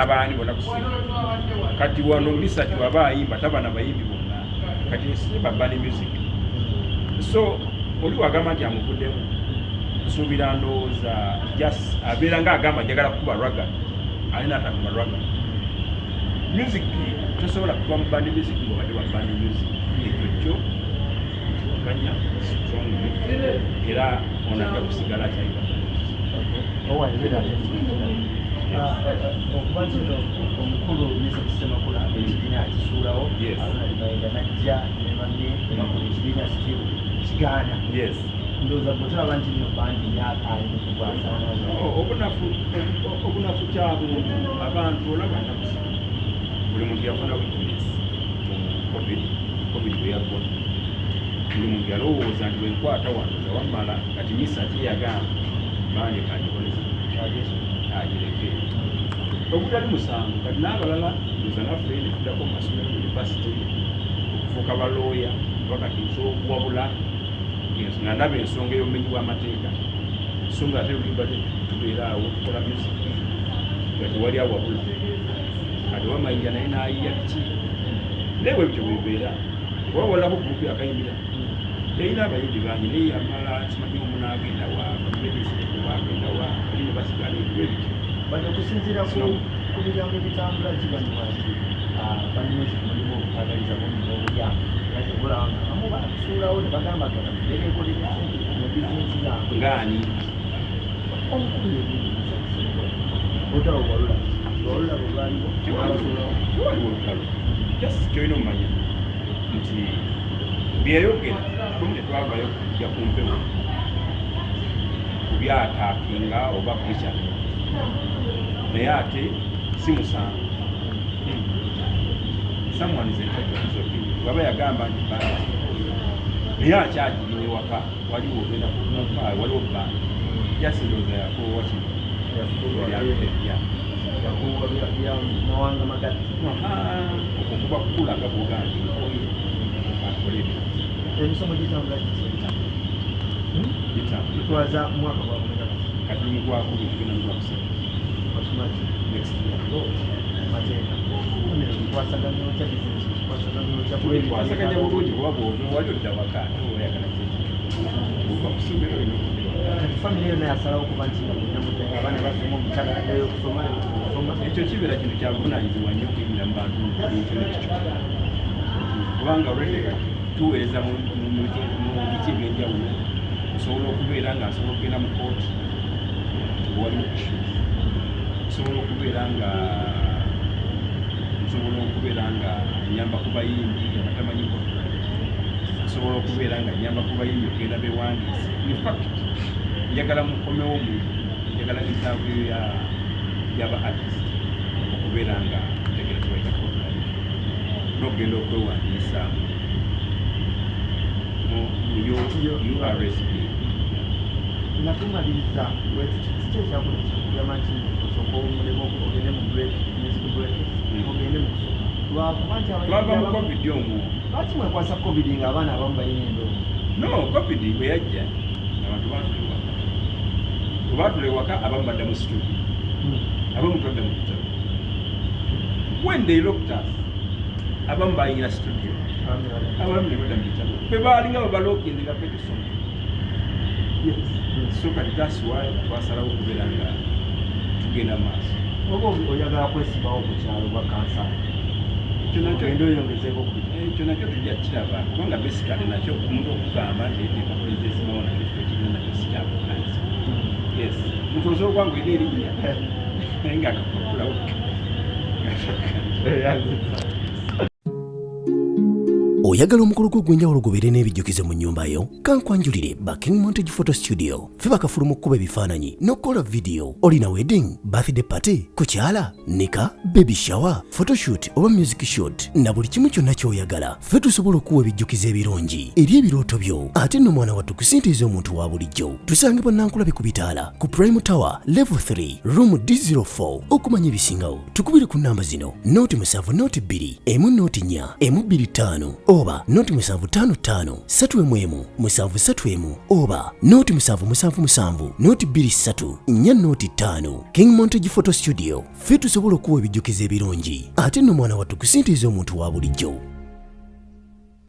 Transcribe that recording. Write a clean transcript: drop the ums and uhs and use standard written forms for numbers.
n'abaani bonna kusiima kati wano Mesach waba ayimba tabana bayimbi bonna kati nsiba band music so oli wagamba nti amuvuddemu nsuubira ndowooza just abeera ng'agamba njagala kukuba raga alina atakuba raga music tosobola kuba mu band music ng'obadde wa band music ekyo kyo kanya strongly era onajja kusigala kyayiba okuba kino omukulu Mesach Semakula ekibiina akisuulawo alinaalibaega najja nebanne bakula ekibiina stiru kigaana ndowooza bwe tulaba nti nno bandi myaka alina okukwasa obunafu kyabo abantu olaba nnakusa buli muntu yafuna witness mu covid bwe yakona buli muntu yalowooza nti bwenkwata wandoza wammala kati Mesach yagamba bandi kandikoleza agireke okutali musango kati n'abalala ndoza naffe netuddako mu masomero university okufuuka balooya bakati nsobola okuwabula nga ndaba ensonga ey'obumenyi bw'amateeka ensonga ate lulimba tubeera awo tukola music nga tewali awabula kati wamayinja naye n'ayiya biki naye bwe bityo bwebeera wawalako gurupu yakayimbira yayina abayimbi bangi naye yamala simanyi omunaagenda wa bagenda wa ali ne basigala ebyo bityo bano okusinziira ku bigambo ebitambula kigambibwa nti bannmusic mulimu okutagaliza obuyambi olanga amu basuulawo ne bagamba erekolera mu bizinesi yange ngaani omukulu otawo walula lwaliwo tewaliwo olutalo just kyolina omumanya nti byeyogera kumi netwavayo kujja ku mpewo kubyataakinga oba kubica naye ate si musango someone is entitled to his opinion waba yagamba nti baa naye akyagiri ewaka waliwo ogenda waliwo bbanga jasindooza yakoowa kino mawanga magati okwo kuba kukulaga bugandi akolebera emisomo gitambula gitwaza mwaka gwabumeka kati mugwakumi tugenda mugwakusatu next year mateeka kwasaganya bulungi kuba bwova wali odda waka oyagala ova kusomero kati famire yonna yasalawo okuba nti namuddayo abaana basoma omukyala addayo okusoma ekyo kibeera kintu kyabuvunanyizibwa nnyo okuyimira mu bantu ekyo nekikyo kubanga olwedde tuweereza mu biti ebyenjawulo osobola okubeera nga nsobola okugenda mu kooti walimu issues nsobola okubeera nga nyamba ku bayimbi abatamanyi nsobola okubeera nga nyamba ku bayimbi okugenda bewandiise in fact njagala mukomewo njagala interview yaba artist okubeera nga tegerezawaitako n'okugenda okwewandiisa mu URSP natumaliriza kiki ekyakulama nti osooka omulemu ogende mu music break ogende mu kusoma twava mu covid omwo lwaki mwekwasa covid nga abaana abamu balina endowooza no covid bwe yajja abantu batula ewaka abamu badda mu studio abamu twadda mu kitabo when they looked us abamu bayingira studio abamu ne badda mu kitabo fe baalinga babalookinze nga fe tusoma so kati that's why twasalawo okubeera nga tugenda maaso oba oyagala kwesimbawo ku kyalo bwa kansa enda oyongezeeko ekyo nakyo tujja kiraba kubanga basically nakyo omuntu okugamba nti nekakoleza esimawo nakyo kino nakyo sikyabo kansa yes mutuuze okwangu ina erinnya naye nga akakulawo oyagala omukolo gw'ogwenjawulo gubeere n'ebijjukize mu nnyumba yo kankwanjulire King Montage Photo Studio fe bakafulu mu kkuba ebifaananyi n'okukola vidiyo olina wedding birthday party kukyala nika baby shower photoshoot oba music shoot na buli kimu kyonna ky'oyagala fe tusobola okuwa ebijjukize ebirungi eri ebirooto byo ate nno mwana wattu kusintiiza omuntu wa bulijjo tusangibwa Nankulabe ku bitaala ku Prime Tower level 3 room D04 okumanya ebisingawo tukubire ku namba zino noti 7 noti 2 1 noti 4 1 2 5 oba noti 755 3 731 oba noti 777 noti 23 nya noti 5. King Montage Photo Studio ffe tusobola okuwa ebijjukizo ebirungi ate nno mwana wattu kusintiiza omuntu wa bulijjo.